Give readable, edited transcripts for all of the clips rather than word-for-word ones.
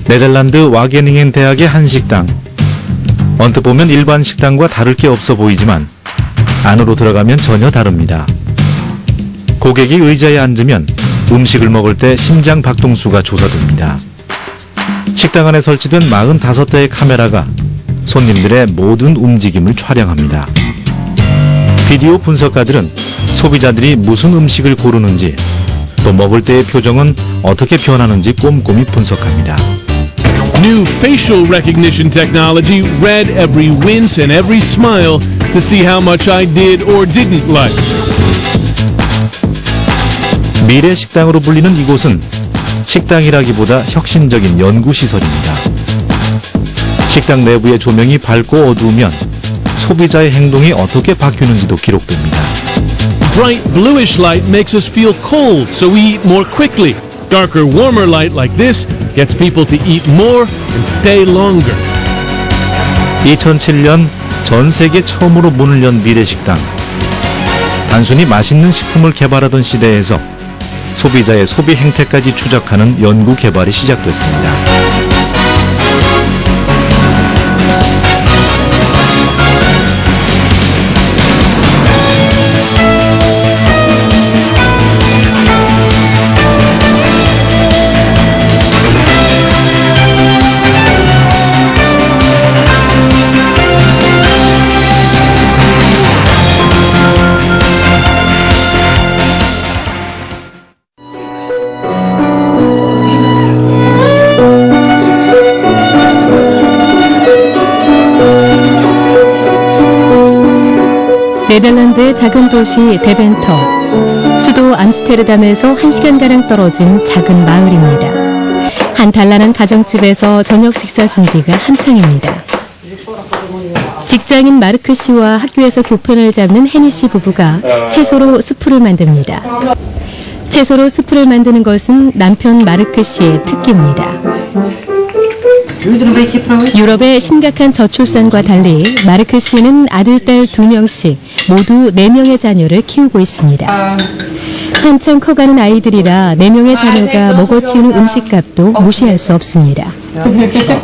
네덜란드 와게닝엔 대학의 한 식당. 언뜻 보면 일반 식당과 다를 게 없어 보이지만 안으로 들어가면 전혀 다릅니다. 고객이 의자에 앉으면 음식을 먹을 때 심장 박동수가 조사됩니다. 식당 안에 설치된 45대의 카메라가 손님들의 모든 움직임을 촬영합니다. 비디오 분석가들은 소비자들이 무슨 음식을 고르는지 또 먹을 때의 표정은 어떻게 변하는지 꼼꼼히 분석합니다. New facial recognition technology read every wince and every smile to see how much I did or didn't like. 미래 식당으로 불리는 이곳은 식당이라기보다 혁신적인 연구시설입니다. 식당 내부의 조명이 밝고 어두우면 소비자의 행동이 어떻게 바뀌는지도 기록됩니다. Bright bluish light makes us feel cold, so we eat more quickly. Darker, warmer light like this gets people to eat more and stay longer. 2007년 전 세계 처음으로 문을 연 미래식당. 단순히 맛있는 식품을 개발하던 시대에서 소비자의 소비 행태까지 추적하는 연구 개발이 시작됐습니다. 네덜란드의 작은 도시 데벤터, 수도 암스테르담에서 1시간가량 떨어진 작은 마을입니다. 한 단란한 가정집에서 저녁 식사 준비가 한창입니다. 직장인 마르크 씨와 학교에서 교편을 잡는 헤니 씨 부부가 채소로 스프를 만듭니다. 채소로 스프를 만드는 것은 남편 마르크 씨의 특기입니다. 유럽의 심각한 저출산과 달리 마르크 씨는 아들, 딸 2명씩 모두 4명의 자녀를 키우고 있습니다. 한창 커가는 아이들이라 4명의 자녀가 먹어치우는 음식값도 무시할 수 없습니다.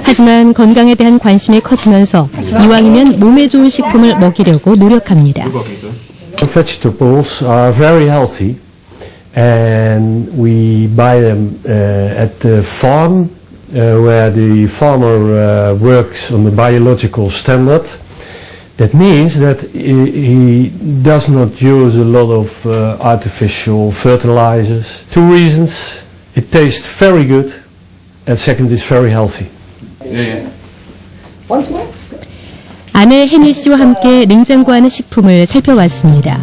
하지만 건강에 대한 관심이 커지면서 이왕이면 몸에 좋은 식품을 먹이려고 노력합니다. Vegetables are very healthy and we buy them at the farm. Where the farmer works on the biological standard. That means that he does not use a lot of artificial fertilizers. 2 reasons: it tastes very good, and second, it's very healthy. 아내 헤니 씨와 함께 냉장고 안의 식품을 살펴봤습니다.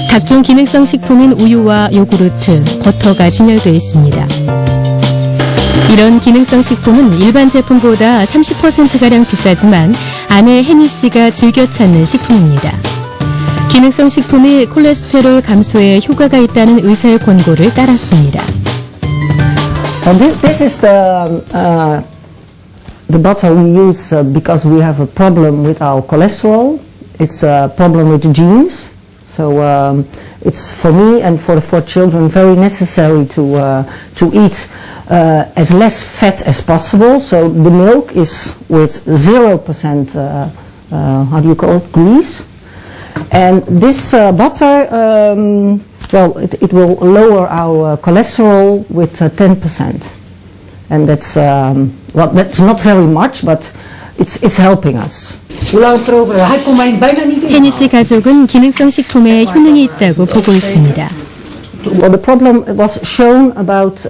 각종 기능성 식품인 우유와 요구르트, 버터가 진열되어 있습니다. 이런 기능성 식품은 일반 제품보다 30%가량 비싸지만 아내 헤니 씨가 즐겨 찾는 식품입니다. 기능성 식품이 콜레스테롤 감소에 효과가 있다는 의사의 권고를 따랐습니다. This is the butter we use because we have a problem with our cholesterol. It's a problem with the genes. So it's for me and for the 4 children very necessary to eat as less fat as possible. So the milk is with 0% how do you call it, grease. And this butter, well, it will lower our cholesterol with 10%. And that's well, that's not very much, but it's helping us. 헤니 씨 가족은 기능성 식품에 효능이 있다고 보고 있습니다. Well, the problem was shown about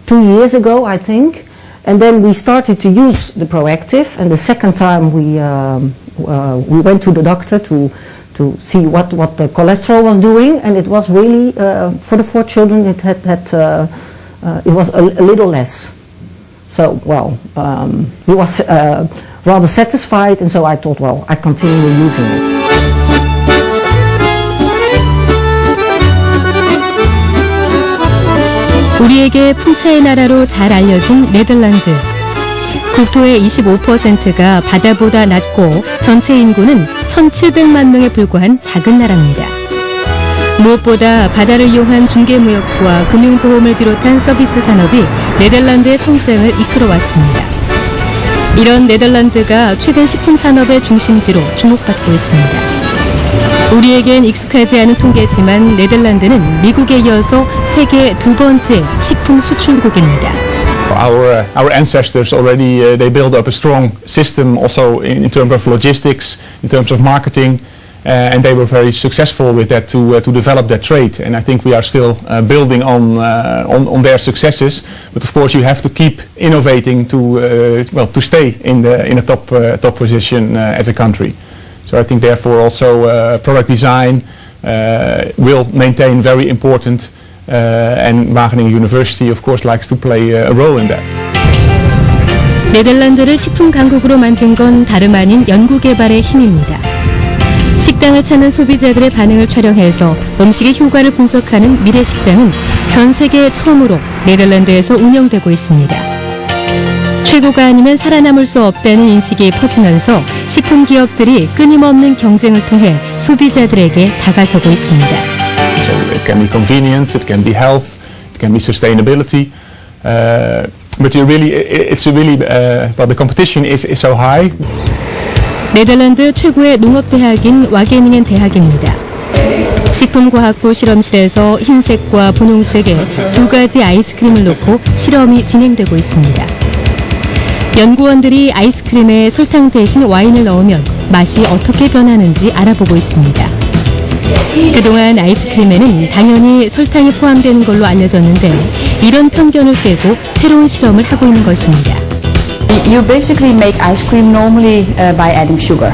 2 years ago, I think, and then we started to use the Proactive. And the second time we went to the doctor to see what the cholesterol was doing, and it was really for the 4 children it it was a little less. So well, he was rather satisfied, and so I thought, well, I continue using it. 우리에게 풍차의 나라로 잘 알려진 네덜란드. 국토의 25%가 바다보다 낮고 전체 인구는 1,700만 명에 불과한 작은 나라입니다. 무엇보다 바다를 이용한 중개무역부와 금융보험을 비롯한 서비스 산업이 네덜란드의 성장을 이끌어왔습니다. 이런 네덜란드가 최근 식품 산업의 중심지로 주목받고 있습니다. 우리에겐 익숙하지 않은 통계지만 네덜란드는 미국에 이어서 세계 두 번째 식품 수출국입니다. Our ancestors already they built up a strong system also in terms of logistics, in terms of marketing, and they were very successful with that to develop that trade. And I think we are still building on their successes. But of course, you have to keep innovating to stay in a top position as a country. So I think therefore also product design will maintain very important. And Wageningen University, of course, likes to play a role in that. 네덜란드를 식품 강국으로 만든 건 다름 아닌 연구개발의 힘입니다. 식당을 찾는 소비자들의 반응을 촬영해서 음식의 효과를 분석하는 미래식당은 전 세계 처음으로 네덜란드에서 운영되고 있습니다. 최고가 아니면 살아남을 수 없다는 인식이 퍼지면서 식품 기업들이 끊임없는 경쟁을 통해 소비자들에게 다가서고 있습니다. So it can be convenience, it can be health, it can be sustainability, but the competition is so high. 네덜란드 최고의 농업대학인 와게닝엔 대학입니다. 식품과학부 실험실에서 흰색과 분홍색의 두 가지 아이스크림을 놓고 실험이 진행되고 있습니다. 연구원들이 아이스크림에 설탕 대신 와인을 넣으면 맛이 어떻게 변하는지 알아보고 있습니다. 그동안 아이스크림에는 당연히 설탕이 포함되는 걸로 알려졌는데 이런 편견을 깨고 새로운 실험을 하고 있는 것입니다. You basically make ice cream normally by adding sugar,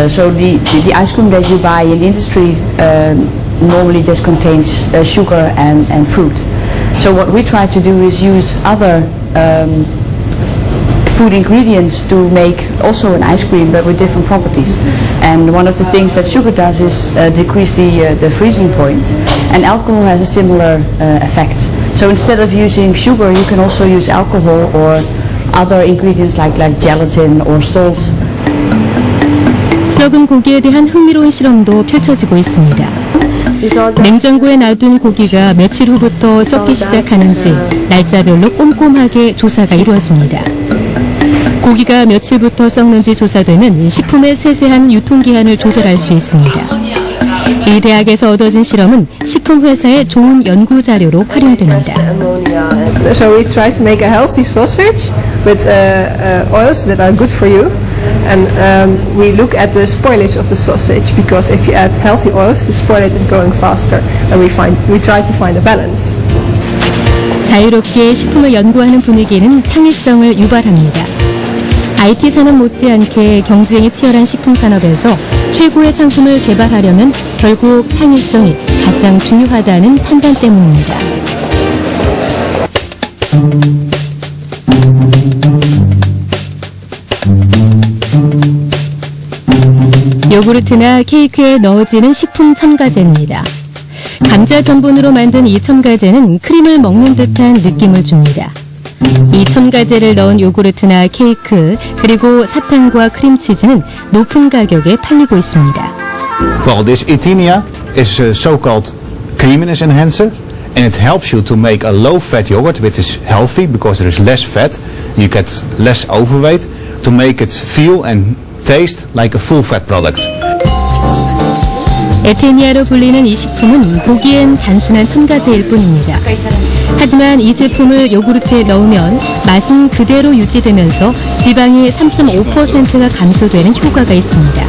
so the ice cream that you buy in industry normally just contains sugar and fruit. So what we try to do is use other food ingredients to make also an ice cream but with different properties. And one of the things that sugar does is decrease the freezing point, and alcohol has a similar effect. So instead of using sugar, you can also use alcohol or other ingredients like gelatin or salt. 썩은 고기에 대한 흥미로운 실험도 펼쳐지고 있습니다. 냉장고에 놔둔 고기가 며칠 후부터 썩기 시작하는지 날짜별로 꼼꼼하게 조사가 이루어집니다. 고기가 며칠부터 썩는지 조사되면 식품의 세세한 유통기한을 조절할 수 있습니다. 이 대학에서 얻어진 실험은 식품회사의 좋은 연구 자료로 활용됩니다. So we try to make a healthy sausage with oils that are good for you. And we look at the spoilage of the sausage because if you add healthy oils, the spoilage is going faster. And we try to find a balance. 자유롭게 식품을 연구하는 분위기는 창의성을 유발합니다. IT 산업 못지않게 경쟁이 치열한 식품 산업에서 최고의 상품을 개발하려면 결국 창의성이 가장 중요하다는 판단 때문입니다. 요구르트나 케이크에 넣어지는 식품 첨가제입니다. 감자 전분으로 만든 이 첨가제는 크림을 먹는 듯한 느낌을 줍니다. 이 첨가제를 넣은 요구르트나 케이크, 그리고 사탕과 크림치즈는 높은 가격에 팔리고 있습니다. Well, this Etinia is a so-called creaminess enhancer, and it helps you to make a low-fat yogurt, which is healthy because there is less fat. You get less overweight, to make it feel and taste like a full-fat product. 에테니아로 불리는 이 식품은 보기엔 단순한 첨가제일 뿐입니다. 하지만 이 제품을 요구르트에 넣으면 맛은 그대로 유지되면서 지방이 3.5%가 감소되는 효과가 있습니다.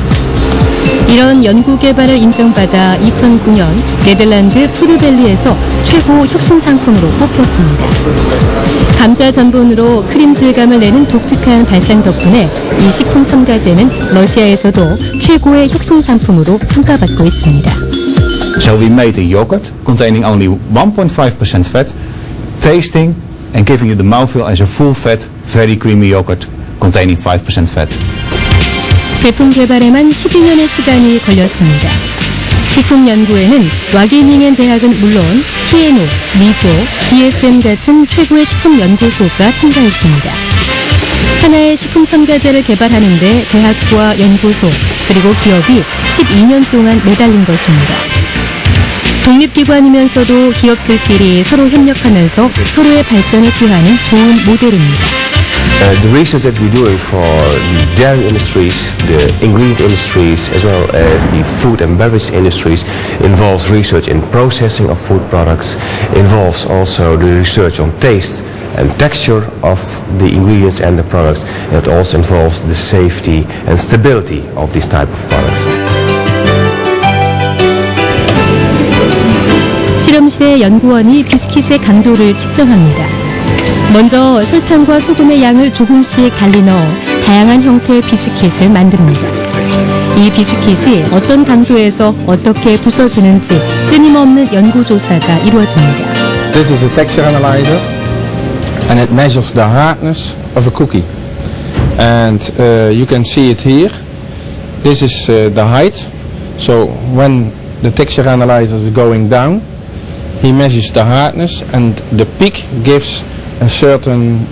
이런 연구 개발을 인정받아 2009년 네덜란드 푸드밸리에서 최고 혁신 상품으로 뽑혔습니다. 감자 전분으로 크림 질감을 내는 독특한 발상 덕분에 이 식품 첨가제는 러시아에서도 최고의 혁신 상품으로 평가받고 있습니다. So we made a yogurt containing only 1.5% fat, tasting and giving you the mouthfeel as a full-fat, very creamy yogurt containing 5% fat. 제품 개발에만 12년의 시간이 걸렸습니다. 식품 연구에는 와게닝엔 대학은 물론 TNO, 미조, DSM 같은 최고의 식품 연구소가 참가했습니다. 하나의 식품 첨가제를 개발하는데 대학과 연구소 그리고 기업이 12년 동안 매달린 것입니다. 독립기관이면서도 기업들끼리 서로 협력하면서 서로의 발전에 기여하는 좋은 모델입니다. The research that we're doing for the dairy industries, the ingredient industries, as well as the food and beverage industries involves research in processing of food products, involves also the research on taste and texture of the ingredients and the products, and it also involves the safety and stability of these type of products. 실험실의 연구원이 비스킷의 강도를 측정합니다. 먼저 설탕과 소금의 양을 조금씩 달리 넣어 다양한 형태의 비스킷을 만듭니다. 이 비스킷이 어떤 강도에서 어떻게 부서지는지 끊임없는 연구조사가 이루어집니다. This is a texture analyzer and it measures the hardness of a cookie. And you can see it here. This is the height. So when the texture analyzer is going down, he measures the hardness and the peak gives a certain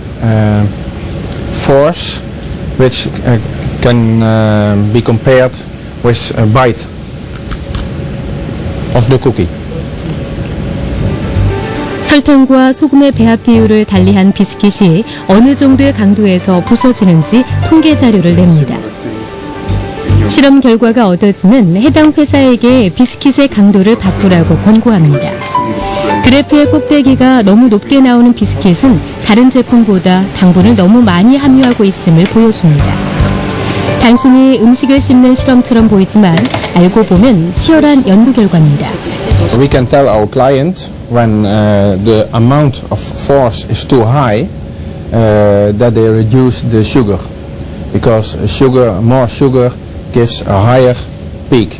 force which can be compared with a bite of the cookie. 설탕과 소금의 배합 비율을 달리한 비스킷이 어느 정도의 강도에서 부서지는지 통계 자료를 냅니다. 실험 결과가 얻어지면 해당 회사에게 비스킷의 강도를 바꾸라고 권고합니다. 그래프의 꼭대기가 너무 높게 나오는 비스킷은 다른 제품보다 당분을 너무 많이 함유하고 있음을 보여줍니다. 단순히 음식을 씹는 실험처럼 보이지만 알고 보면 치열한 연구 결과입니다. We can tell our client when the amount of force is too high that they reduce the sugar because more sugar gives a higher peak.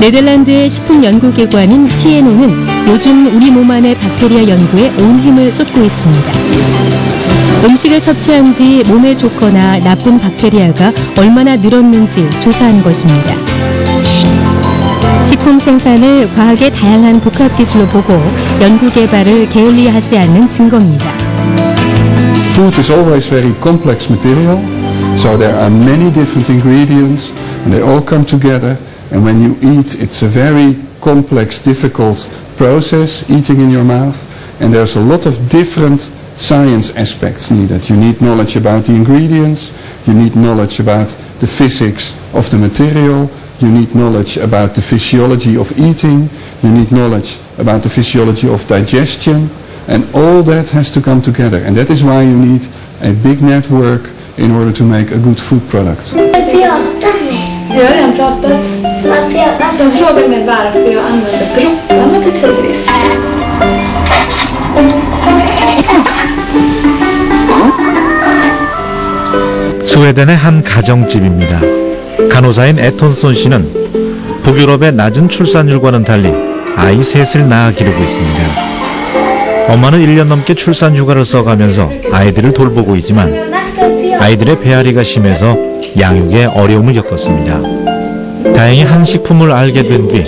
네덜란드의 식품연구기관인 TNO는 요즘 우리 몸 안의 박테리아 연구에 온 힘을 쏟고 있습니다. 음식을 섭취한 뒤 몸에 좋거나 나쁜 박테리아가 얼마나 늘었는지 조사한 것입니다. 식품 생산을 과학의 다양한 복합 기술로 보고 연구 개발을 게을리하지 않는 증거입니다. Food is always very complex material, so there are many different ingredients and they all come together. And when you eat, it's a very complex, difficult process, eating in your mouth. And there's a lot of different science aspects needed. You need knowledge about the ingredients, you need knowledge about the physics of the material, you need knowledge about the physiology of eating, you need knowledge about the physiology of digestion, and all that has to come together. And that is why you need a big network in order to make a good food product. Jag har redan pratat. Sen frågar mig varför jag använder dropparna till tidvis. 스웨덴의 한 가정집입니다. 간호사인 에톤손 씨는 북유럽의 낮은 출산율과는 달리 아이 셋을 낳아 기르고 있습니다. 엄마는 1년 넘게 출산 휴가를 써가면서 아이들을 돌보고 있지만 아이들의 배앓이가 심해서 양육에 어려움을 겪었습니다. 다행히 한 식품을 알게 된 뒤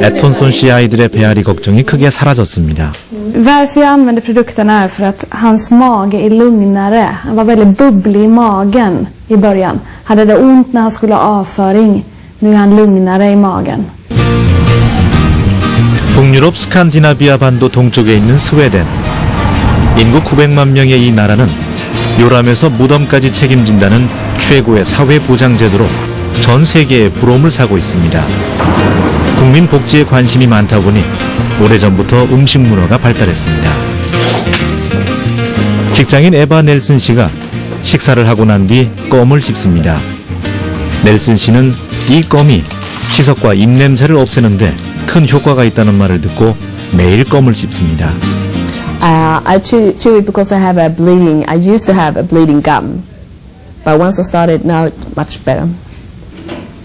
에톤손 씨 아이들의 배앓이 걱정이 크게 사라졌습니다. Varför jag använder produkterna är för att hans mage är lugnare. Han var väldigt bubblig i magen i början. Hade det ont när han skulle ha avföring. Nu är han lugnare i magen. 북유럽 스칸디나비아 반도 동쪽에 있는 스웨덴. 인구 900만 명의 이 나라는 요람에서 무덤까지 책임진다는 최고의 사회보장제도로 전 세계에 부러움을 사고 있습니다. 국민 복지에 관심이 많다 보니 오래전부터 음식 문화가 발달했습니다. 직장인 에바 넬슨 씨가 식사를 하고 난 뒤 껌을 씹습니다. 넬슨 씨는 이 껌이 치석과 입냄새를 없애는데 큰 효과가 있다는 말을 듣고 매일 껌을 씹습니다. I chew it because I have a bleeding. I used to have a bleeding gum, but once I started, now it's much better.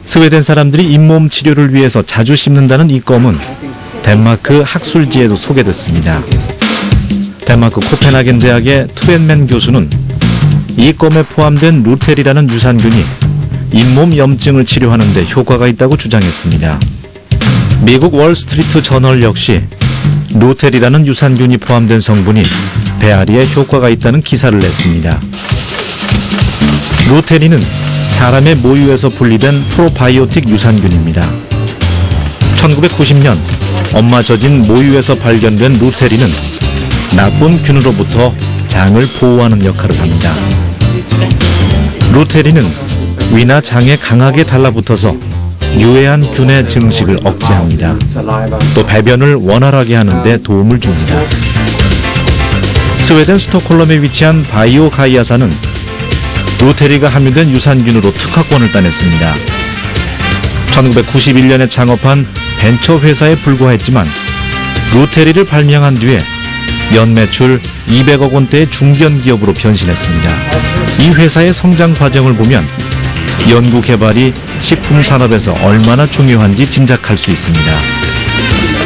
스웨덴 사람들이 잇몸 치료를 위해서 자주 씹는다는 이 껌은 덴마크 학술지에도 소개됐습니다. 덴마크 코펜하겐 대학의 투벤맨 교수는 이 껌에 포함된 루텔이라는 유산균이 잇몸 염증을 치료하는 데 효과가 있다고 주장했습니다. 미국 월스트리트 저널 역시 루텔이라는 유산균이 포함된 성분이 배앓이에 효과가 있다는 기사를 냈습니다. 루테린은 사람의 모유에서 분리된 프로바이오틱 유산균입니다. 1990년 엄마 젖인 모유에서 발견된 루테린은 나쁜 균으로부터 장을 보호하는 역할을 합니다. 루테린은 위나 장에 강하게 달라붙어서 유해한 균의 증식을 억제합니다. 또 배변을 원활하게 하는 데 도움을 줍니다. 스웨덴 스톡홀름에 위치한 바이오 가이아사는 루테리가 함유된 유산균으로 특허권을 따냈습니다. 1991년에 창업한 벤처 회사에 불과했지만 루테리를 발명한 뒤에 연매출 200억 원대의 중견 기업으로 변신했습니다. 이 회사의 성장 과정을 보면 연구 개발이 식품 산업에서 얼마나 중요한지 짐작할 수 있습니다.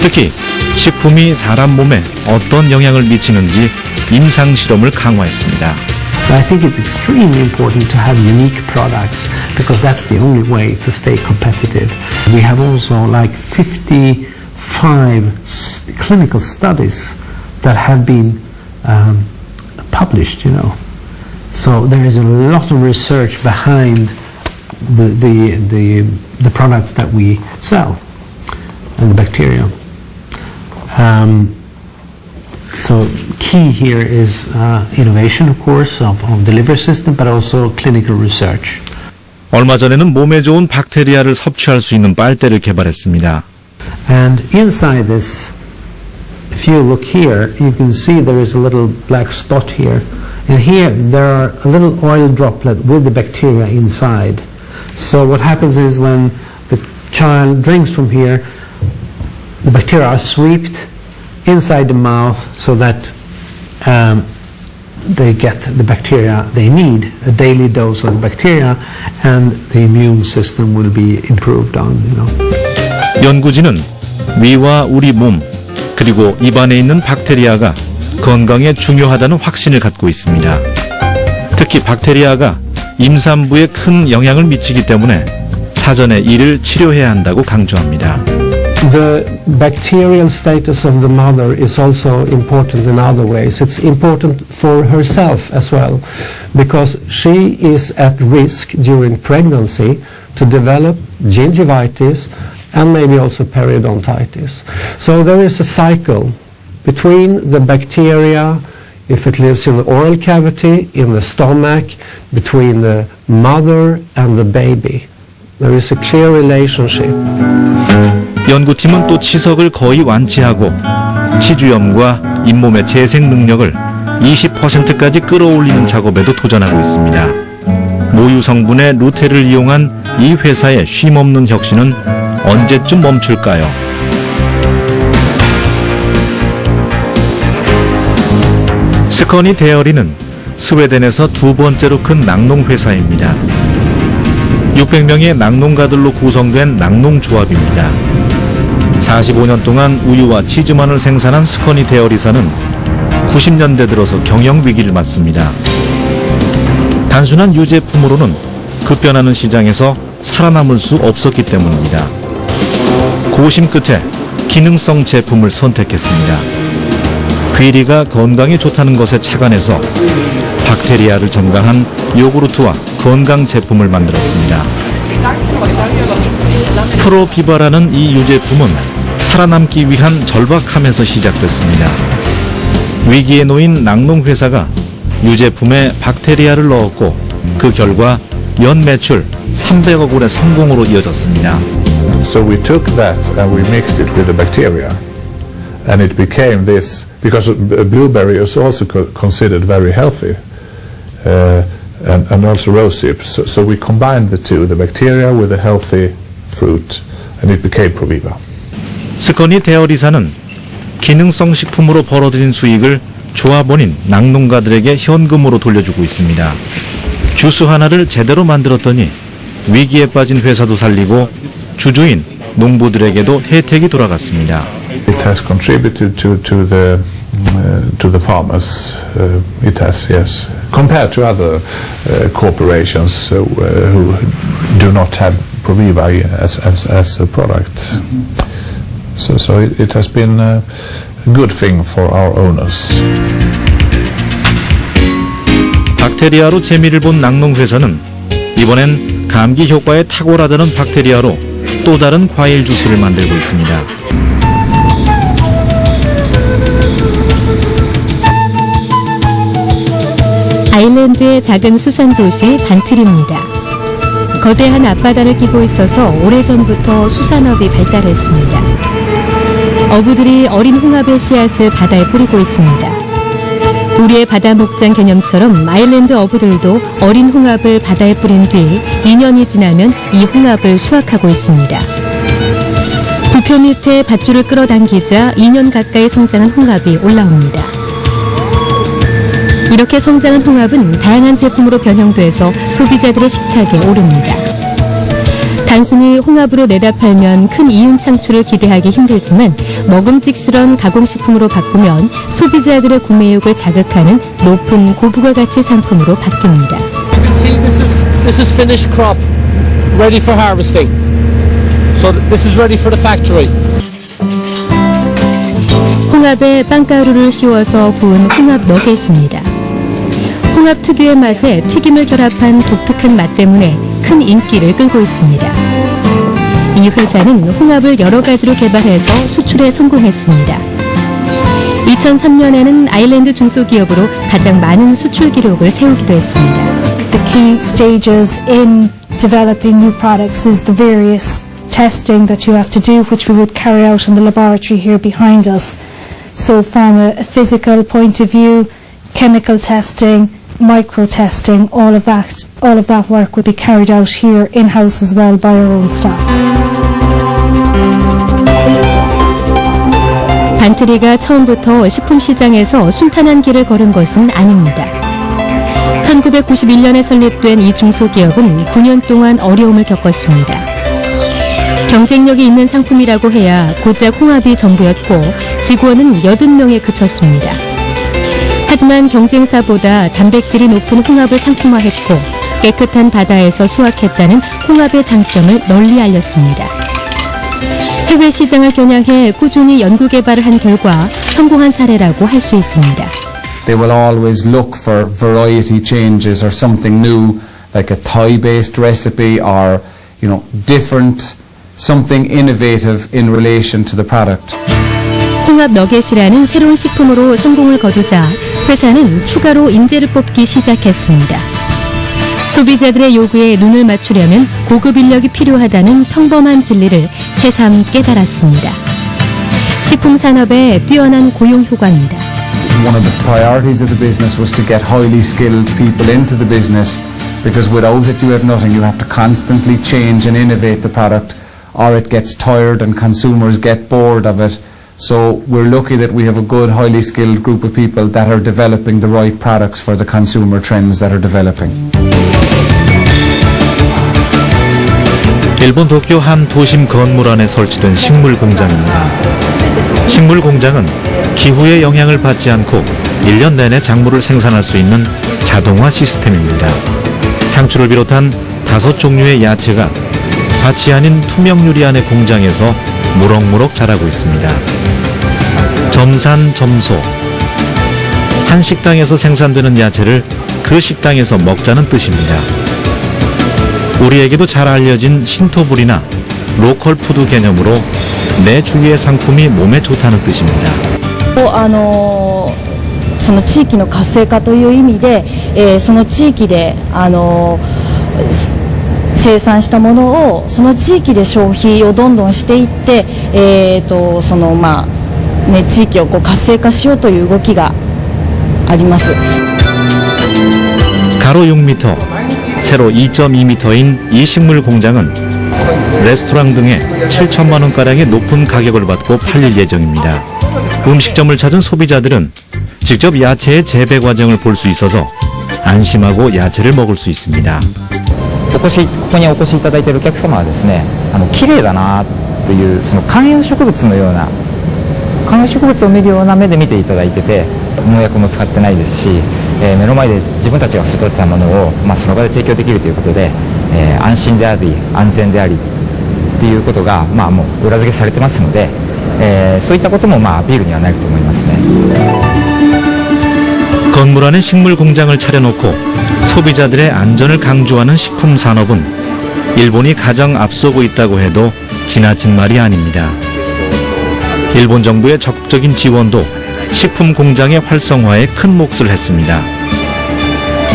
특히 식품이 사람 몸에 어떤 영향을 미치는지 임상 실험을 강화했습니다. So I think it's extremely important to have unique products because that's the only way to stay competitive. We have also like 55 clinical studies that have been published, you know. So there is a lot of research behind the products that we sell and the bacteria. So key here is innovation, of course, of the liver system, but also clinical research. 얼마 전에는 몸에 좋은 박테리아를 섭취할 수 있는 빨대를 개발했습니다. And inside this, if you look here, you can see there is a little black spot here. And here there are a little oil droplet with the bacteria inside. So what happens is when the child drinks from here, the bacteria are swept inside the mouth so that they get the bacteria they need, a daily dose of the bacteria, and the immune system will be improved on, you know. 연구진은 위와 우리 몸, 그리고 입안에 있는 박테리아가 건강에 중요하다는 확신을 갖고 있습니다. 특히 박테리아가 임산부에 큰 영향을 미치기 때문에 사전에 이를 치료해야 한다고 강조합니다. The bacterial status of the mother is also important in other ways. It's important for herself as well, because she is at risk during pregnancy to develop gingivitis and maybe also periodontitis. So there is a cycle between the bacteria, if it lives in the oral cavity, in the stomach, between the mother and the baby. There is a clear relationship. 연구팀은 또 치석을 거의 완치하고 치주염과 잇몸의 재생 능력을 20%까지 끌어올리는 작업에도 도전하고 있습니다. 모유 성분의 루테를 이용한 이 회사의 쉼없는 혁신은 언제쯤 멈출까요? 스커니 데어리는 스웨덴에서 두 번째로 큰 낙농 회사입니다. 600명의 낙농가들로 구성된 낙농조합입니다. 45년 동안 우유와 치즈만을 생산한 스커니 데어리사는 90년대 들어서 경영 위기를 맞습니다. 단순한 유제품으로는 급변하는 시장에서 살아남을 수 없었기 때문입니다. 고심 끝에 기능성 제품을 선택했습니다. 귀리가 건강에 좋다는 것에 착안해서 박테리아를 점강한 요구르트와 건강 제품을 만들었습니다. 프로비바라는 이 유제품은 살아남기 위한 절박함에서 시작됐습니다. 위기에 놓인 낙농회사가 유제품에 박테리아를 넣었고 그 결과 연 매출 300억 원의 성공으로 이어졌습니다. So we took that and we mixed it with the bacteria. And it became this, because blueberry is also considered very healthy, and also rosehip. So we combined the two, the bacteria with the healthy fruit, and it became Proviva. 스커니 데어리사는 기능성 식품으로 벌어들인 수익을 조합원인 낙농가들에게 현금으로 돌려주고 있습니다. 주스 하나를 제대로 만들었더니 위기에 빠진 회사도 살리고 주주인 농부들에게도 혜택이 돌아갔습니다. It has contributed to the farmers. It has, yes. Compared to other corporations who do not have Proviva as a product. So it has been a good thing for our owners. 박테리아로 재미를 본 낙농회사는 이번엔 감기 효과에 탁월하다는 박테리아로 또 다른 과일 주스를 만들고 있습니다. 아일랜드의 작은 수산 도시 반트리입니다. 거대한 앞바다를 끼고 있어서 오래전부터 수산업이 발달했습니다. 어부들이 어린 홍합의 씨앗을 바다에 뿌리고 있습니다. 우리의 바다 목장 개념처럼 아일랜드 어부들도 어린 홍합을 바다에 뿌린 뒤 2년이 지나면 이 홍합을 수확하고 있습니다. 부표 밑에 밧줄을 끌어당기자 2년 가까이 성장한 홍합이 올라옵니다. 이렇게 성장한 홍합은 다양한 제품으로 변형돼서 소비자들의 식탁에 오릅니다. 단순히 홍합으로 내다 팔면 큰 이윤 창출을 기대하기 힘들지만 먹음직스러운 가공식품으로 바꾸면 소비자들의 구매욕을 자극하는 높은 고부가 가치 상품으로 바뀝니다. You can see this is finished crop, ready for harvesting. So this is ready for the factory. 홍합에 빵가루를 씌워서 구운 홍합 너겟입니다. 홍합 특유의 맛에 튀김을 결합한 독특한 맛 때문에 큰 인기를 끌고 있습니다. 이 회사는 홍합을 여러 가지로 개발해서 수출에 성공했습니다. 2003년에는 아일랜드 중소기업으로 가장 많은 수출 기록을 세우기도 했습니다. The key stages in developing new products is the various testing that you have to do, which we would carry out in the laboratory here behind us. So from a physical point of view, chemical testing, micro testing, all of that work would be carried out here in-house as well by our own staff. 반트리가 처음부터 식품 시장에서 순탄한 길을 걸은 것은 아닙니다. 1991년에 설립된 이 중소기업은 9년 동안 어려움을 겪었습니다. 경쟁력이 있는 상품이라고 해야 고작 홍합이 전부였고 직원은 80명에 그쳤습니다. 하지만 경쟁사보다 단백질이 높은 홍합을 상품화했고 깨끗한 바다에서 수확했다는 홍합의 장점을 널리 알렸습니다. 해외 시장을 겨냥해 꾸준히 연구 개발을 한 결과 성공한 사례라고 할 수 있습니다. They will always look for variety changes or something new, like a Thai-based recipe or, different, something innovative in relation to the product. 홍합 너겟이라는 새로운 식품으로 성공을 거두자 회사는 추가로 인재를 뽑기 시작했습니다. 소비자들의 요구에 눈을 맞추려면 고급 인력이 필요하다는 평범한 진리를 새삼 깨달았습니다. 식품 산업의 뛰어난 고용 효과입니다. One of the priorities of the business was to get highly skilled people into the business because without it you have nothing. You have to constantly change and innovate the product or it gets tired and consumers get bored of it. So we're lucky that we have a good, highly skilled group of people that are developing the right products for the consumer trends that are developing. 일본 도쿄 한 도심 건물 안에 설치된 식물 공장입니다. 식물 공장은 기후의 영향을 받지 않고 1년 내내 작물을 생산할 수 있는 자동화 시스템입니다. 상추를 비롯한 5종류의 야채가 밭이 아닌 투명 유리 안의 공장에서 무럭무럭 자라고 있습니다. 점산점소. 한 식당에서 생산되는 야채를 그 식당에서 먹자는 뜻입니다. 우리에게도 잘 알려진 신토불이나 로컬 푸드 개념으로 내 주위의 상품이 몸에 좋다는 뜻입니다. その地域の活性化という意味で、その地域で生産したものをその地域で消費をどんどんしていって、地域を活性化しようという動きがあります。 가로 6m, 세로 2.2m인 이 식물 공장은 레스토랑 등에 7천만 원가량의 높은 가격을 받고 팔릴 예정입니다. 음식점을 찾은 소비자들은 직접 야채의 재배 과정을 볼 수 있어서 안심하고 야채를 먹을 수 있습니다. ここにお越しいただいているお客様はですね、綺麗だなというその観葉植物のような観葉植物を見るような目で見ていただいてて、農薬も使ってないですし、目の前で自分たちが育てたものを、その場で提供できるということで、安心であり安全でありっていうことが、もう裏付けされてますので、そういったこともアピールにはなると思いますね。 건물 안에 식물 공장을 차려놓고 소비자들의 안전을 강조하는 식품 산업은 일본이 가장 앞서고 있다고 해도 지나친 말이 아닙니다. 일본 정부의 적극적인 지원도 식품 공장의 활성화에 큰 몫을 했습니다.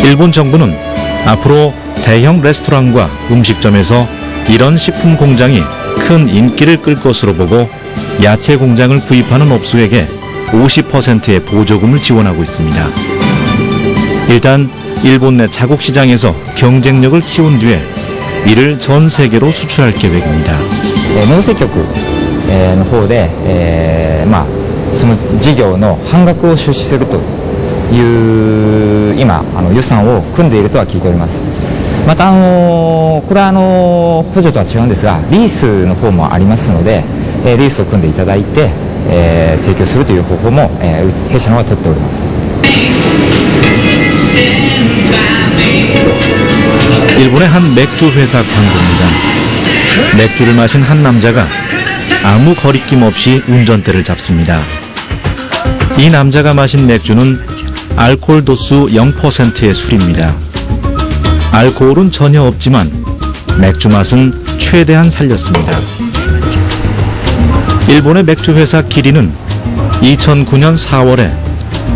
일본 정부는 앞으로 대형 레스토랑과 음식점에서 이런 식품 공장이 큰 인기를 끌 것으로 보고 야채 공장을 구입하는 업소에게 50%의 보조금을 지원하고 있습니다. 일단 일본 내 자국 시장에서 경쟁력을 키운 뒤에 이를 전 세계로 수출할 계획입니다. 農政局の方で、その事業の半額を出資するという今予算を組んでいるとは聞いております。またこれは補助とは違うんですがリースの方もありますので、リースを組んでいただいて、提供するという方法も、弊社の方は取っております。 일본의 한 맥주 회사 광고입니다. 맥주를 마신 한 남자가 아무 거리낌 없이 운전대를 잡습니다. 이 남자가 마신 맥주는 알코올 도수 0%의 술입니다. 알코올은 전혀 없지만 맥주 맛은 최대한 살렸습니다. 일본의 맥주 회사 기린은 2009년 4월에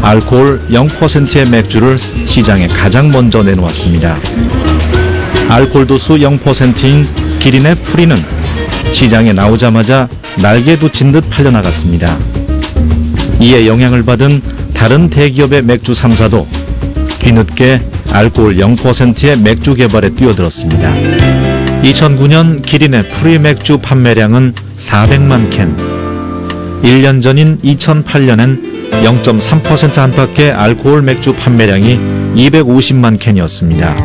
알코올 0%의 맥주를 시장에 가장 먼저 내놓았습니다. 알코올 도수 0%인 기린의 프리는 시장에 나오자마자 날개 돋친 듯 팔려나갔습니다. 이에 영향을 받은 다른 대기업의 맥주 3사도 뒤늦게 알코올 0%의 맥주 개발에 뛰어들었습니다. 2009년 기린의 프리 맥주 판매량은 400만 캔. 1년 전인 2008년엔 0.3% 안팎의 알코올 맥주 판매량이 250만 캔이었습니다.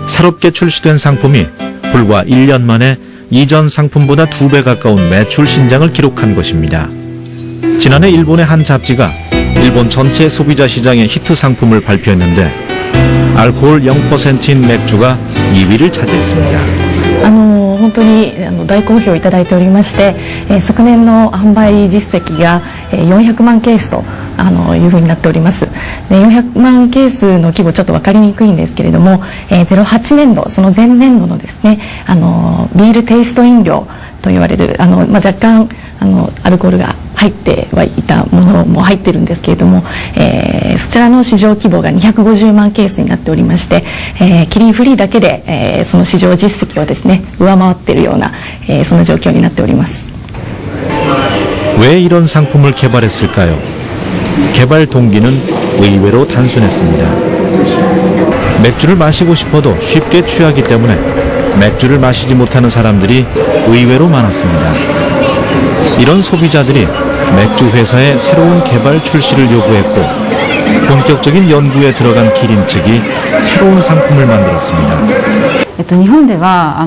새롭게 출시된 상품이 불과 1년 만에 이전 상품보다 2배 가까운 매출 신장을 기록한 것입니다. 지난해 일본의 한 잡지가 일본 전체 소비자 시장의 히트 상품을 발표했는데 알코올 0%인 맥주가 2위를 차지했습니다. 本当に大好評いただいておりまして、昨年の販売実績が400万ケースというふうになっております。で400万ケースの規模ちょっと分かりにくいんですけれども、08年度その前年度のですねビールテイスト飲料と言われる若干アルコールが入ってはいたものも入ってるんですけれども、そちらの市場規模が250万ケースになっておりまして、キリンフリーだけで、その市場実績をですね上回っているような、そんな状況になっております。 왜 이런 상품을 개발했을까요? 개발 동기는 의외로 단순했습니다. 맥주를 마시고 싶어도 쉽게 취하기 때문에 맥주를 마시지 못하는 사람들이 의외로 많았습니다. 이런 소비자들이 맥주 회사의 새로운 개발 출시를 요구했고 본격적인 연구에 들어간 기린 측이 새로운 상품을 만들었습니다. 日本では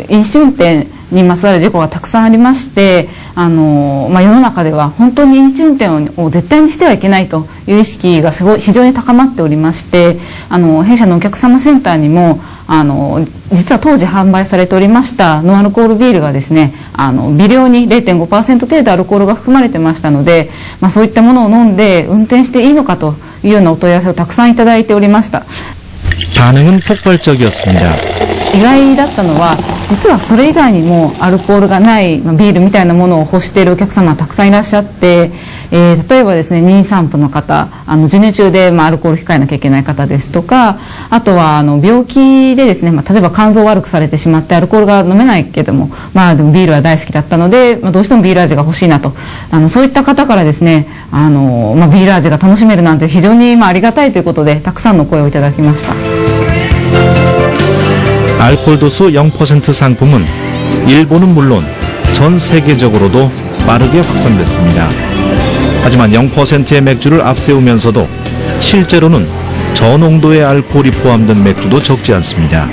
飲酒運転にまつわる事故がたくさんありまして世の中では本当に飲酒運転を絶対にしてはいけないという意識が非常に高まっておりまして弊社のお客様センターにも実は当時販売されておりましたノンアルコールビールがですね微量に 0.5% 程度アルコールが含まれてましたので、そういったものを飲んで運転していいのかというようなお問い合わせをたくさんいただいておりました。 반응은 폭발적이었습니다. 意外だったのは実はそれ以外にもアルコールがないビールみたいなものを欲しているお客様たくさんいらっしゃって、例えばですね妊産婦の方授乳中でアルコール控えなきゃいけない方ですとかあとは病気でですね例えば肝臓を悪くされてしまってアルコールが飲めないけどもでもビールは大好きだったので、どうしてもビール味が欲しいなとそういった方からですねビール味が楽しめるなんて非常にありがたいということでたくさんの声をいただきました。 알코올 도수 0% 상품은 일본은 물론 전 세계적으로도 빠르게 확산됐습니다. 하지만 0%의 맥주를 앞세우면서도 실제로는 저농도의 알코올이 포함된 맥주도 적지 않습니다.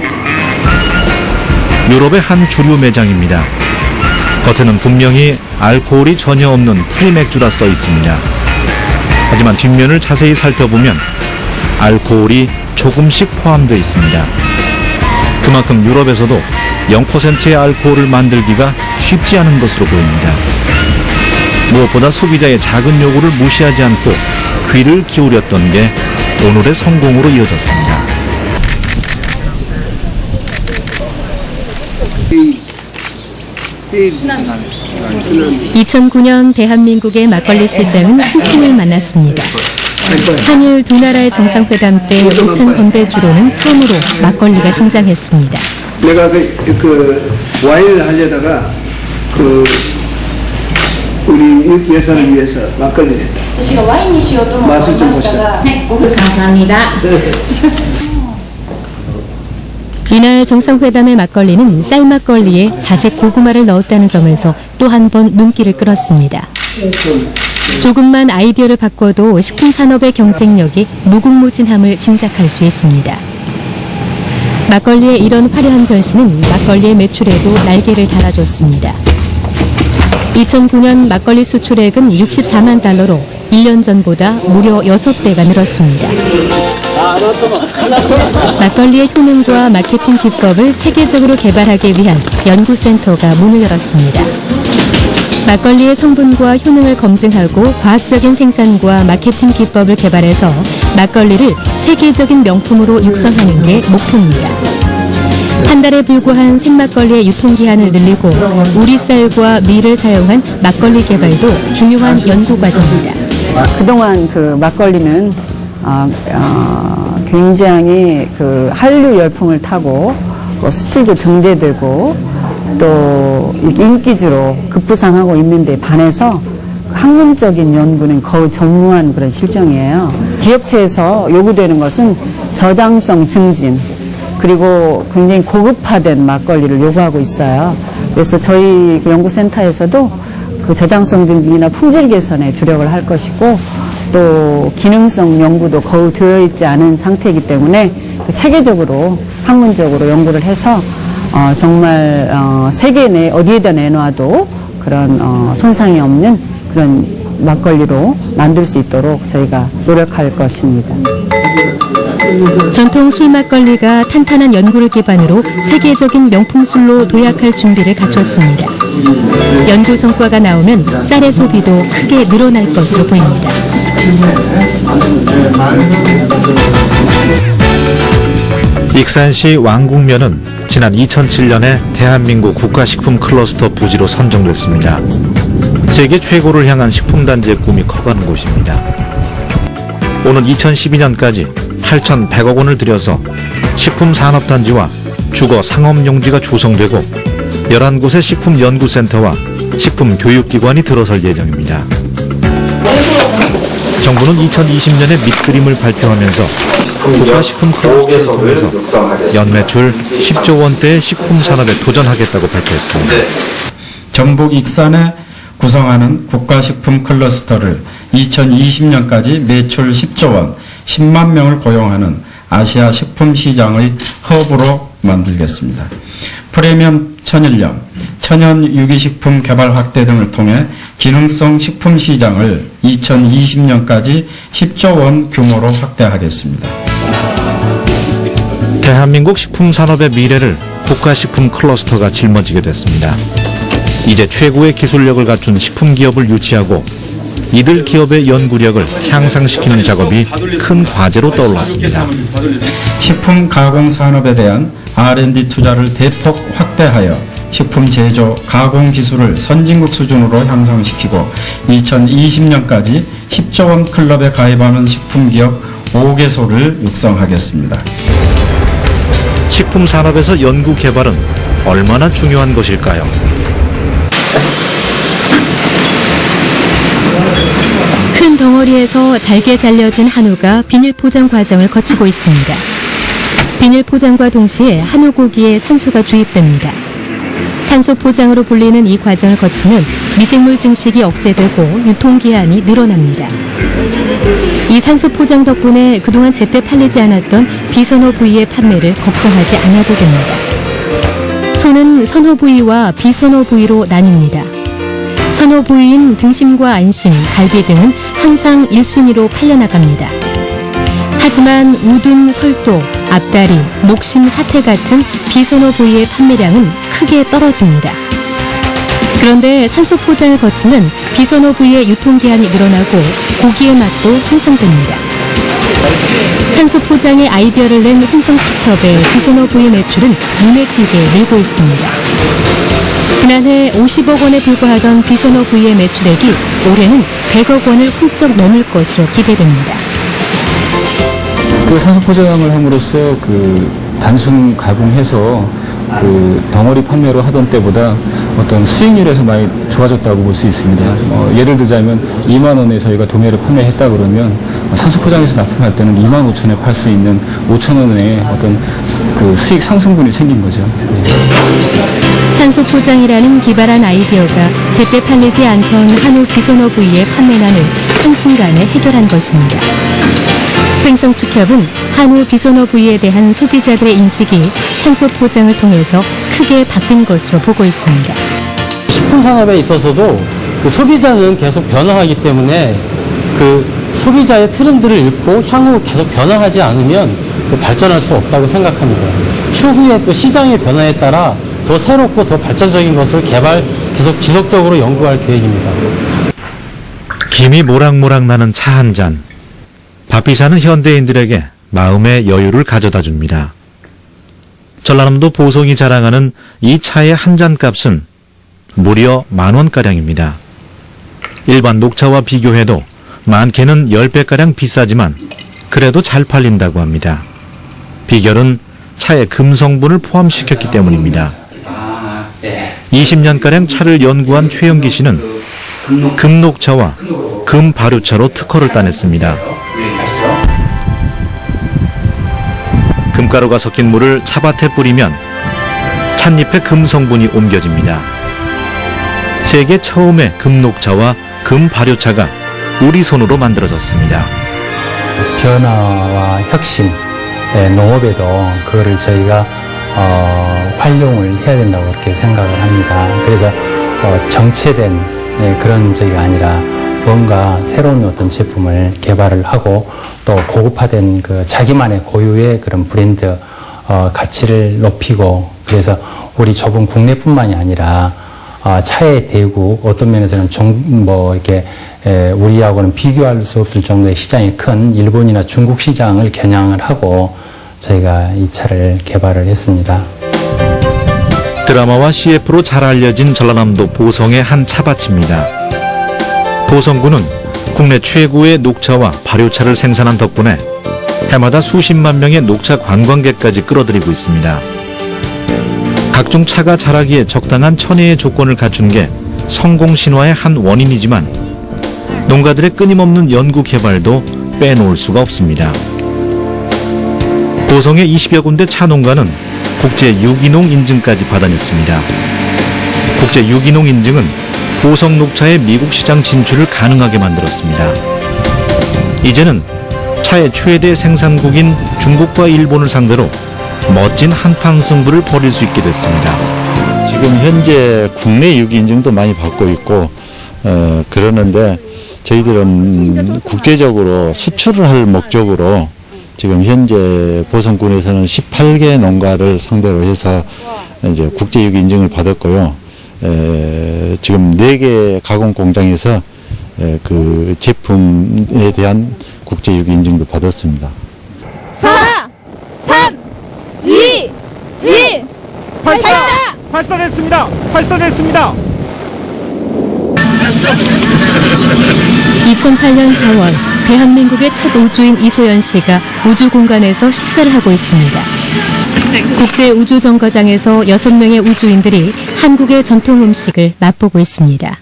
유럽의 한 주류 매장입니다. 겉에는 분명히 알코올이 전혀 없는 프리 맥주라 써 있습니다. 하지만 뒷면을 자세히 살펴보면 알코올이 조금씩 포함되어 있습니다. 그만큼 유럽에서도 0%의 알코올을 만들기가 쉽지 않은 것으로 보입니다. 무엇보다 소비자의 작은 요구를 무시하지 않고 귀를 기울였던 게 오늘의 성공으로 이어졌습니다. 2009년 대한민국의 막걸리 시장은 순풍을 만났습니다. 한일 두 나라의 정상회담 때 오찬 건배주로는 처음으로 막걸리가 등장했습니다. 내가 그 와인을 하려다가 그 우리 예산을 위해서 막걸리 냈다. 맛을 좀 보시다. 감사합니다. 이날 정상회담의 막걸리는 쌀막걸리에 자색 고구마를 넣었다는 점에서 또 한 번 눈길을 끌었습니다. 조금만 아이디어를 바꿔도 식품산업의 경쟁력이 무궁무진함을 짐작할 수 있습니다. 막걸리의 이런 화려한 변신은 막걸리의 매출에도 날개를 달아줬습니다. 2009년 막걸리 수출액은 64만 달러로 1년 전보다 무려 6배가 늘었습니다. 막걸리의 효능과 마케팅 기법을 체계적으로 개발하기 위한 연구센터가 문을 열었습니다. 막걸리의 성분과 효능을 검증하고 과학적인 생산과 마케팅 기법을 개발해서 막걸리를 세계적인 명품으로 육성하는 게 목표입니다. 한 달에 불과한 생막걸리의 유통기한을 늘리고 우리 쌀과 밀을 사용한 막걸리 개발도 중요한 연구 과정입니다. 그동안 그 막걸리는 굉장히 그 한류 열풍을 타고 수출도 등대되고 또 인기주로 급부상하고 있는데 반해서 학문적인 연구는 거의 전무한 그런 실정이에요. 기업체에서 요구되는 것은 저장성 증진 그리고 굉장히 고급화된 막걸리를 요구하고 있어요. 그래서 저희 그 연구센터에서도 그 저장성 증진이나 품질 개선에 주력을 할 것이고 또 기능성 연구도 거의 되어 있지 않은 상태이기 때문에 체계적으로 학문적으로 연구를 해서 정말 세계 내 어디에다 내놔도 그런 손상이 없는 그런 막걸리로 만들 수 있도록 저희가 노력할 것입니다. 전통 술 막걸리가 탄탄한 연구를 기반으로 세계적인 명품술로 도약할 준비를 갖췄습니다. 연구 성과가 나오면 쌀의 소비도 크게 늘어날 것으로 보입니다. 익산시 왕궁면은 지난 2007년에 대한민국 국가식품 클러스터 부지로 선정됐습니다. 세계 최고를 향한 식품단지의 꿈이 커가는 곳입니다. 오는 2012년까지 8,100억 원을 들여서 식품산업단지와 주거상업용지가 조성되고 11곳의 식품연구센터와 식품교육기관이 들어설 예정입니다. 정부는 2020년에 밑그림을 발표하면서 국가식품 클러스터를 통해서 연매출 10조 원대의 식품산업에 도전하겠다고 발표했습니다. 전북 익산에 구성하는 국가식품 클러스터를 2020년까지 매출 10조 원, 10만 명을 고용하는 아시아 식품 시장의 허브로 만들겠습니다. 프리미엄 천일염, 천연 유기식품 개발 확대 등을 통해 기능성 식품 시장을 2020년까지 10조 원 규모로 확대하겠습니다. 대한민국 식품산업의 미래를 국가식품 클러스터가 짊어지게 됐습니다. 이제 최고의 기술력을 갖춘 식품기업을 유치하고 이들 기업의 연구력을 향상시키는 작업이 큰 과제로 떠올랐습니다. 식품 가공 산업에 대한 R&D 투자를 대폭 확대하여 식품 제조, 가공 기술을 선진국 수준으로 향상시키고 2020년까지 10조 원 클럽에 가입하는 식품기업 5개소를 육성하겠습니다. 식품 산업에서 연구 개발은 얼마나 중요한 것일까요? 큰 덩어리에서 잘게 잘려진 한우가 비닐 포장 과정을 거치고 있습니다. 비닐 포장과 동시에 한우 고기에 산소가 주입됩니다. 산소 포장으로 불리는 이 과정을 거치면 미생물 증식이 억제되고 유통기한이 늘어납니다. 이 산소 포장 덕분에 그동안 제때 팔리지 않았던 비선호 부위의 판매를 걱정하지 않아도 됩니다. 소는 선호 부위와 비선호 부위로 나뉩니다. 선호 부위인 등심과 안심, 갈비 등은 항상 1순위로 팔려나갑니다. 하지만 우둔, 설도, 앞다리, 목심, 사태 같은 비선호 부위의 판매량은 크게 떨어집니다. 그런데 산소 포장을 거치면 비선호 부위의 유통기한이 늘어나고 고기의 맛도 향상됩니다. 산소 포장의 아이디어를 낸 흥성축협의 비선호 부위 매출은 눈에 띄게 늘고 있습니다. 지난해 50억 원에 불과하던 비선호 부위의 매출액이 올해는 100억 원을 훌쩍 넘을 것으로 기대됩니다. 그 산소 포장을 함으로써 그 단순 가공해서 그 덩어리 판매로 하던 때보다 어떤 수익률에서 많이 좋아졌다고 볼 수 있습니다. 예를 들자면 2만 원에 저희가 도매를 판매했다 그러면 산소 포장해서 납품할 때는 2만 5천에 팔 수 있는 5천 원의 어떤 그 수익 상승분이 생긴 거죠. 산소 포장이라는 기발한 아이디어가 제때 팔리지 않던 한우 비선호 부위의 판매난을 한순간에 해결한 것입니다. 횡성축협은 한우 비선호 부위에 대한 소비자들의 인식이 산소 포장을 통해서 크게 바뀐 것으로 보고 있습니다. 식품 산업에 있어서도 그 소비자는 계속 변화하기 때문에 그 소비자의 트렌드를 읽고 향후 계속 변화하지 않으면 발전할 수 없다고 생각합니다. 추후에 또 시장의 변화에 따라 더 새롭고 더 발전적인 것을 계속 지속적으로 연구할 계획입니다. 김이 모락모락 나는 차 한 잔. 바삐 사는 현대인들에게 마음의 여유를 가져다 줍니다. 전라남도 보성이 자랑하는 이 차의 한 잔 값은 무려 10,000원가량입니다. 일반 녹차와 비교해도 많게는 10배가량 비싸지만 그래도 잘 팔린다고 합니다. 비결은 차에 금 성분을 포함시켰기 때문입니다. 20년가량 차를 연구한 최영기 씨는 금녹차와 금발효차로 특허를 따냈습니다. 금가루가 섞인 물을 차밭에 뿌리면 찻잎에 금 성분이 옮겨집니다. 세계 처음의 금녹차와 금발효차가 우리 손으로 만들어졌습니다. 변화와 혁신, 농업에도 그거를 저희가 활용을 해야 된다고 그렇게 생각을 합니다. 그래서 정체된 그런 저희가 아니라 뭔가 새로운 어떤 제품을 개발을 하고 또 고급화된 그 자기만의 고유의 그런 브랜드 가치를 높이고 그래서 우리 좁은 국내뿐만이 아니라 차의 대국 어떤 면에서는 이렇게 우리하고는 비교할 수 없을 정도의 시장이 큰 일본이나 중국 시장을 겨냥을 하고 저희가 이 차를 개발을 했습니다. 드라마와 CF로 잘 알려진 전라남도 보성의 한 차밭입니다. 보성군은 국내 최고의 녹차와 발효차를 생산한 덕분에 해마다 수십만 명의 녹차 관광객까지 끌어들이고 있습니다. 각종 차가 자라기에 적당한 천혜의 조건을 갖춘 게 성공 신화의 한 원인이지만 농가들의 끊임없는 연구 개발도 빼놓을 수가 없습니다. 보성의 20여 군데 차 농가는 국제 유기농 인증까지 받아냈습니다. 국제 유기농 인증은 보성 녹차의 미국 시장 진출을 가능하게 만들었습니다. 이제는 차의 최대 생산국인 중국과 일본을 상대로 멋진 한판 승부를 벌일 수 있게 됐습니다. 지금 현재 국내 유기 인증도 많이 받고 있고 그러는데 저희들은 국제적으로 수출을 할 목적으로 지금 현재 보성군에서는 18개 농가를 상대로 해서 이제 국제 유기 인증을 받았고요. 지금 4개 가공 공장에서 그 제품에 대한 국제 유기 인증도 받았습니다. 4, 3, 2, 1, 발사됐습니다. 발사됐습니다. 2008년 4월 대한민국의 첫 우주인 이소연 씨가 우주 공간에서 식사를 하고 있습니다. 국제 우주 정거장에서 6명의 우주인들이 한국의 전통 음식을 맛보고 있습니다.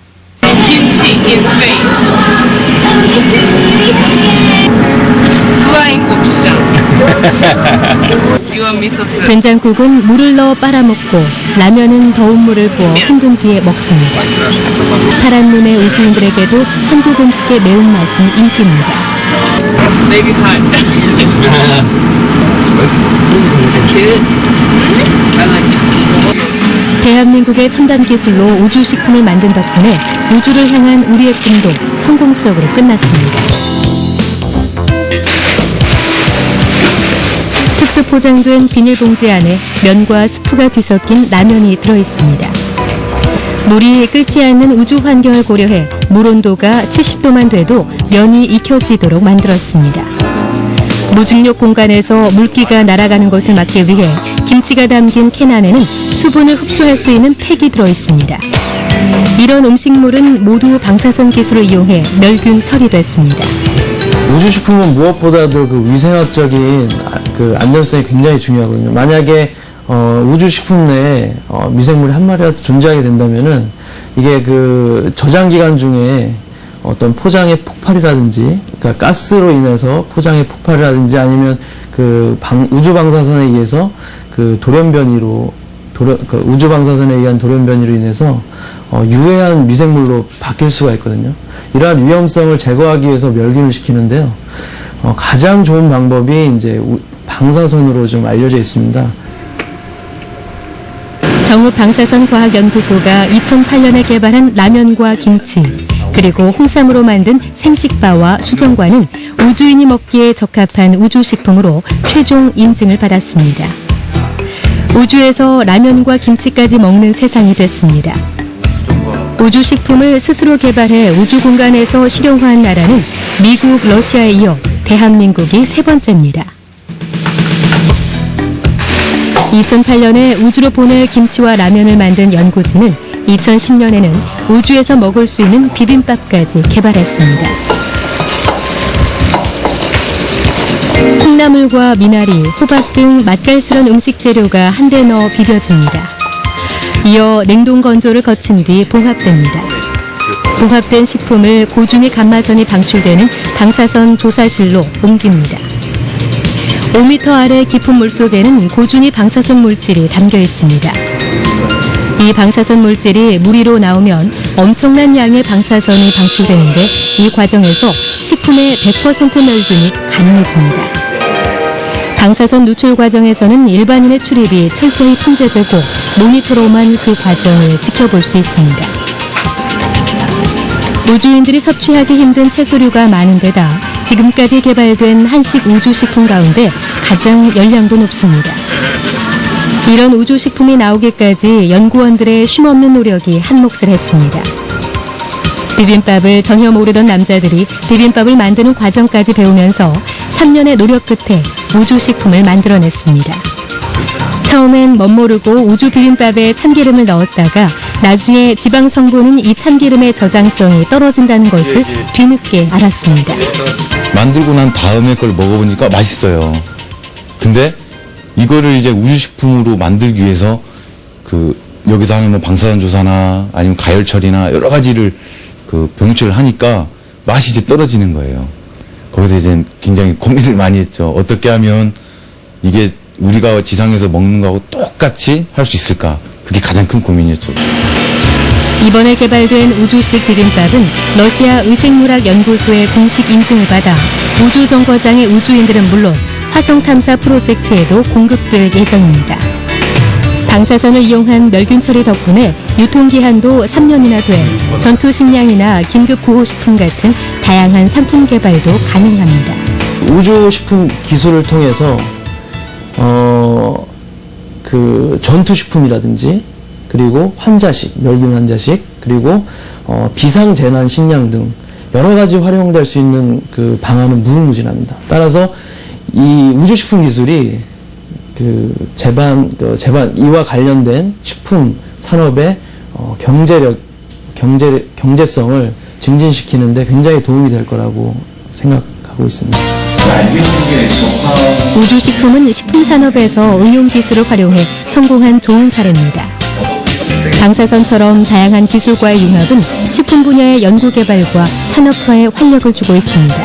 된장국은 물을 넣어 빨아먹고 라면은 더운 물을 부어 흔든 뒤에 먹습니다. 파란 눈의 우주인들에게도 한국 음식의 매운맛은 인기입니다. 대한민국의 첨단 기술로 우주식품을 만든 덕분에 우주를 향한 우리의 꿈도 성공적으로 끝났습니다. 특수 포장된 비닐봉지 안에 면과 스프가 뒤섞인 라면이 들어있습니다. 물이 끓지 않는 우주 환경을 고려해 물 온도가 70도만 돼도 면이 익혀지도록 만들었습니다. 무중력 공간에서 물기가 날아가는 것을 막기 위해 김치가 담긴 캔 안에는 수분을 흡수할 수 있는 팩이 들어 있습니다. 이런 음식물은 모두 방사선 기술을 이용해 멸균 처리됐습니다. 우주식품은 무엇보다도 그 위생학적인 그 안전성이 굉장히 중요하거든요. 만약에 우주식품 내에 미생물이 한 마리라도 존재하게 된다면은 이게 그 저장 기간 중에 어떤 포장의 폭발이라든지, 그러니까 가스로 인해서 포장의 폭발이라든지 아니면 그 우주 방사선에 의해서 그 돌연변이로 우주 방사선에 의한 돌연변이로 인해서 유해한 미생물로 바뀔 수가 있거든요. 이러한 위험성을 제거하기 위해서 멸균을 시키는데요. 가장 좋은 방법이 이제 방사선으로 좀 알려져 있습니다. 정읍방사선과학연구소가 2008년에 개발한 라면과 김치, 그리고 홍삼으로 만든 생식바와 수정과는 우주인이 먹기에 적합한 우주식품으로 최종 인증을 받았습니다. 우주에서 라면과 김치까지 먹는 세상이 됐습니다. 우주식품을 스스로 개발해 우주 공간에서 실용화한 나라는 미국, 러시아에 이어 대한민국이 세 번째입니다. 2008년에 우주로 보낼 김치와 라면을 만든 연구진은 2010년에는 우주에서 먹을 수 있는 비빔밥까지 개발했습니다. 콩나물과 미나리, 호박 등 맛깔스러운 음식 재료가 한데 넣어 비벼집니다. 이어 냉동 건조를 거친 뒤 봉합됩니다. 봉합된 식품을 고중의 감마선이 방출되는 방사선 조사실로 옮깁니다. 5m 아래 깊은 물속에는 고준위 방사선 물질이 담겨 있습니다. 이 방사선 물질이 물 위로 나오면 엄청난 양의 방사선이 방출되는데 이 과정에서 식품의 100% 멸균이 가능해집니다. 방사선 누출 과정에서는 일반인의 출입이 철저히 통제되고 모니터로만 그 과정을 지켜볼 수 있습니다. 우주인들이 섭취하기 힘든 채소류가 많은 데다 지금까지 개발된 한식 우주식품 가운데 가장 열량도 높습니다. 이런 우주식품이 나오기까지 연구원들의 쉼없는 노력이 한몫을 했습니다. 비빔밥을 전혀 모르던 남자들이 비빔밥을 만드는 과정까지 배우면서 3년의 노력 끝에 우주식품을 만들어냈습니다. 처음엔 멋모르고 우주 비빔밥에 참기름을 넣었다가 나중에 지방 성분은 이 참기름의 저장성이 떨어진다는 것을 뒤늦게 알았습니다. 만들고 난 다음에 걸 먹어보니까 맛있어요. 근데 이거를 이제 우주식품으로 만들기 위해서 여기서 하면 뭐 방사선 조사나 아니면 가열 처리나 여러 가지를 병치를 하니까 맛이 이제 떨어지는 거예요. 거기서 이제 굉장히 고민을 많이 했죠. 어떻게 하면 이게 우리가 지상에서 먹는 거하고 똑같이 할 수 있을까? 그게 가장 큰 고민이었죠. 이번에 개발된 우주식 비빔밥은 러시아 의생물학연구소의 공식 인증을 받아 우주정거장의 우주인들은 물론 화성 탐사 프로젝트에도 공급될 예정입니다. 방사선을 이용한 멸균 처리 덕분에 유통기한도 3년이나 돼 전투 식량이나 긴급 구호식품 같은 다양한 상품 개발도 가능합니다. 우주식품 기술을 통해서 전투식품이라든지 그리고 환자식, 멸균 환자식, 그리고 비상재난 식량 등 여러 가지 활용될 수 있는 그 방안은 무궁무진합니다. 따라서 이 우주식품 기술이 이와 관련된 식품 산업의 경제성을 증진시키는데 굉장히 도움이 될 거라고 생각하고 있습니다. 우주식품은 식품산업에서 응용기술을 활용해 성공한 좋은 사례입니다. 방사선처럼 다양한 기술과의 융합은 식품 분야의 연구개발과 산업화에 활력을 주고 있습니다.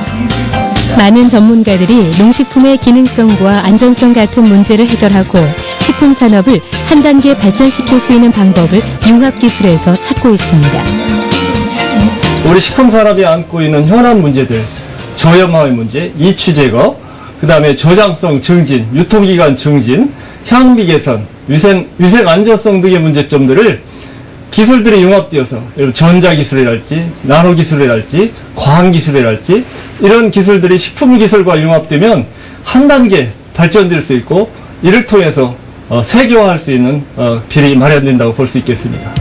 많은 전문가들이 농식품의 기능성과 안전성 같은 문제를 해결하고 식품 산업을 한 단계 발전시킬 수 있는 방법을 융합기술에서 찾고 있습니다. 우리 식품 산업이 안고 있는 현안 문제들, 저염화의 문제, 이취 제거, 그 다음에 저장성 증진, 유통기간 증진, 향미 개선, 위생 안전성 등의 문제점들을 기술들이 융합되어서 전자기술이랄지 나노기술이랄지 과학기술이랄지 이런 기술들이 식품기술과 융합되면 한 단계 발전될 수 있고 이를 통해서 세계화할 수 있는 길이 마련된다고 볼 수 있겠습니다.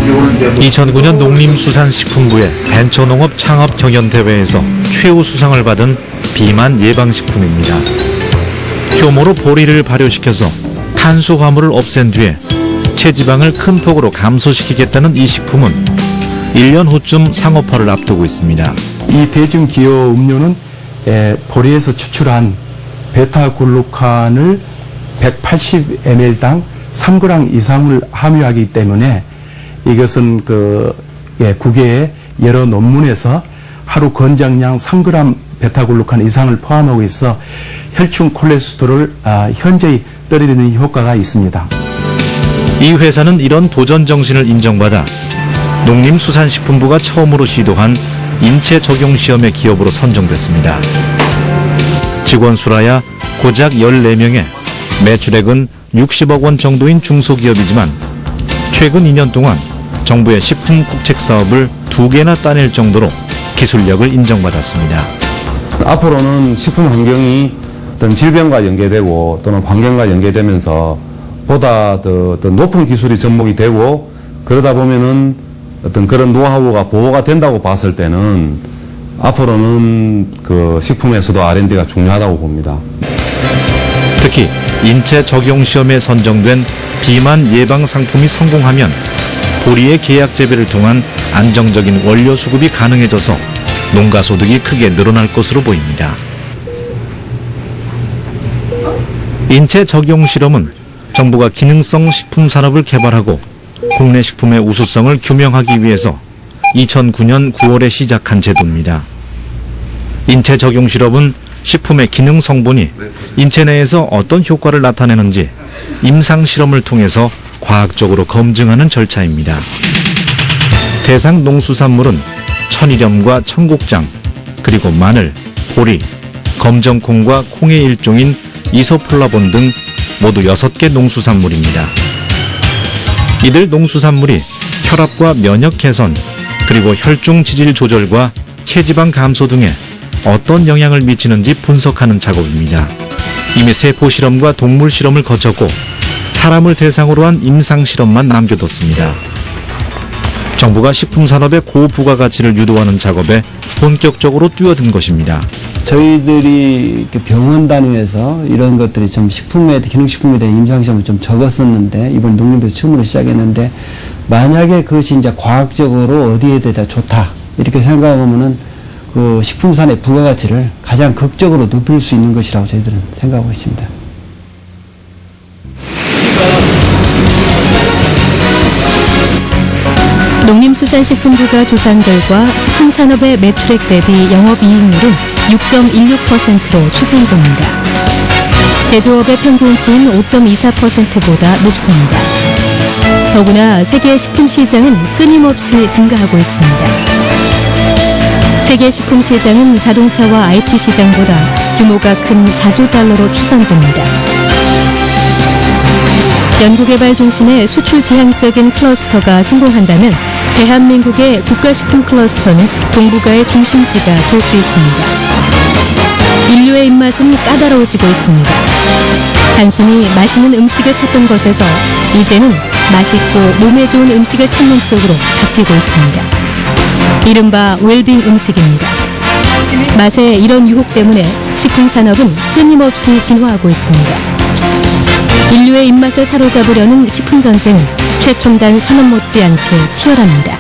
2009년 농림수산식품부의 벤처농업 창업 경연대회에서 최우수상을 받은 비만 예방식품입니다. 효모로 보리를 발효시켜서 탄수화물을 없앤 뒤에 체지방을 큰 폭으로 감소시키겠다는 이 식품은 1년 후쯤 상업화를 앞두고 있습니다. 이 대중기호 음료는 보리에서 추출한 베타글루칸을 180ml당 3g 이상을 함유하기 때문에 이것은 국외의 여러 논문에서 하루 권장량 3g 베타글루칸 이상을 포함하고 있어 혈중 콜레스테롤을 현저히 떨어뜨리는 효과가 있습니다. 이 회사는 이런 도전 정신을 인정받아 농림수산식품부가 처음으로 시도한 인체 적용 시험의 기업으로 선정됐습니다. 직원 수라야 고작 14명에 매출액은 60억 원 정도인 중소기업이지만 최근 2년 동안 정부의 식품 국책 사업을 2개나 따낼 정도로 기술력을 인정받았습니다. 앞으로는 식품 환경이 어떤 질병과 연계되고 또는 환경과 연계되면서 보다 더 높은 기술이 접목이 되고 그러다 보면은 어떤 그런 노하우가 보호가 된다고 봤을 때는 앞으로는 그 식품에서도 R&D가 중요하다고 봅니다. 특히 인체 적용 시험에 선정된 비만 예방 상품이 성공하면 보리의 계약 재배를 통한 안정적인 원료 수급이 가능해져서 농가 소득이 크게 늘어날 것으로 보입니다. 인체 적용 실험은 정부가 기능성 식품 산업을 개발하고 국내 식품의 우수성을 규명하기 위해서 2009년 9월에 시작한 제도입니다. 인체 적용 실험은 식품의 기능 성분이 인체 내에서 어떤 효과를 나타내는지 임상 실험을 통해서 과학적으로 검증하는 절차입니다. 대상 농수산물은 천일염과 청국장, 그리고 마늘, 보리, 검정콩과 콩의 일종인 이소플라본 등 모두 6개 농수산물입니다. 이들 농수산물이 혈압과 면역 개선, 그리고 혈중 지질 조절과 체지방 감소 등에 어떤 영향을 미치는지 분석하는 작업입니다. 이미 세포 실험과 동물 실험을 거쳤고 사람을 대상으로 한 임상 실험만 남겨뒀습니다. 정부가 식품 산업의 고부가가치를 유도하는 작업에 본격적으로 뛰어든 것입니다. 저희들이 병원 단위에서 이런 것들이 좀 기능식품에 대한 임상시험을 좀 적었었는데 이번 농림부에서 처음으로 시작했는데 만약에 그것이 이제 과학적으로 어디에 대해 좋다 이렇게 생각하면은 그 식품산의 부가가치를 가장 극적으로 높일 수 있는 것이라고 저희들은 생각하고 있습니다. 농림수산식품부가 조사한 결과 식품산업의 매출액 대비 영업이익률은 6.16%로 추산됩니다. 제조업의 평균치인 5.24%보다 높습니다. 더구나 세계 식품 시장은 끊임없이 증가하고 있습니다. 세계 식품 시장은 자동차와 IT 시장보다 규모가 큰 4조 달러로 추산됩니다. 연구개발 중심의 수출 지향적인 클러스터가 성공한다면 대한민국의 국가식품 클러스터는 동북아의 중심지가 될 수 있습니다. 인류의 입맛은 까다로워지고 있습니다. 단순히 맛있는 음식을 찾던 것에서 이제는 맛있고 몸에 좋은 음식을 찾는 쪽으로 바뀌고 있습니다. 이른바 웰빙 음식입니다. 맛의 이런 유혹 때문에 식품산업은 끊임없이 진화하고 있습니다. 인류의 입맛을 사로잡으려는 식품 전쟁은 최첨단 산업 못지않게 치열합니다.